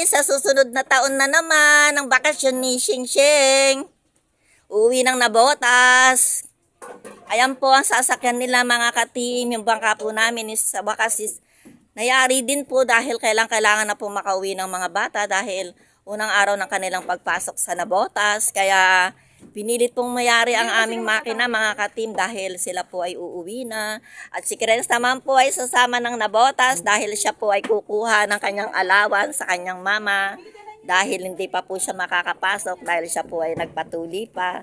sa susunod na taon na naman ang bakasyon ni Shing Shing. Uwi ng Nabotas. Ayan po ang sasakyan nila mga ka-team. Yung bangka po namin is sa wakas is nayari din po dahil kailangan na po makauwi ng mga bata dahil unang araw ng kanilang pagpasok sa Nabotas. Kaya pinilit pong mayari ang aming makina mga ka-team dahil sila po ay uuwi na. At si Krenz naman po ay sasama ng Nabotas dahil siya po ay kukuha ng kanyang alawan sa kanyang mama. Dahil hindi pa po siya makakapasok dahil siya po ay nagpatuli pa.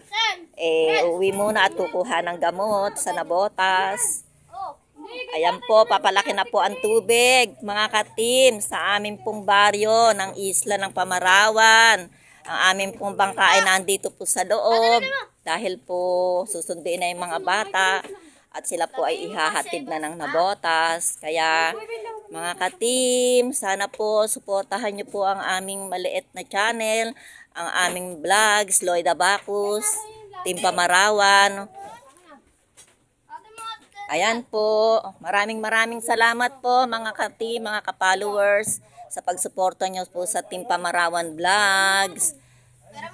Uwi muna at kukuha ng gamot sa Nabotas. Ayan po, papalaki na po ang tubig, mga ka-team, sa aming pong baryo ng isla ng Pamarawan. Ang aming pong bangka ay nandito po sa loob dahil po susunduin na yung mga bata at sila po ay ihahatid na ng Nabotas. Kaya mga ka-team, sana po suportahan nyo po ang aming maliit na channel, ang aming vlogs, Lloyd Abacus, Team Pamarawan. Ayan po, maraming salamat po mga ka-team, mga ka-followers sa pagsuporta nyo po sa Team Pamarawan Vlogs.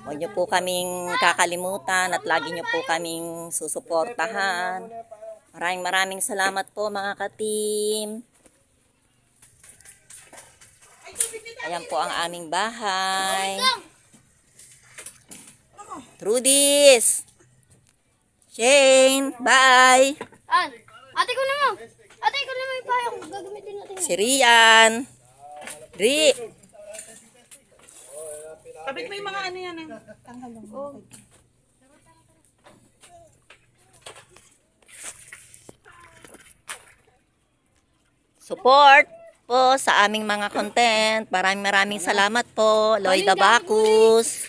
Huwag nyo po kaming kakalimutan at lagi nyo po kaming susuportahan. Maraming salamat po mga ka-team. Ayan po ang aming bahay. Trudis! Shane, bye! Ate ko naman. Ate ko naman yung payong. Gagamitin natin. Si Rian. Ri. Kapit mo yung mga ano yan. Tanghal lang. Oh. Support po sa aming mga content. Maraming salamat po. Lloyd Abacus.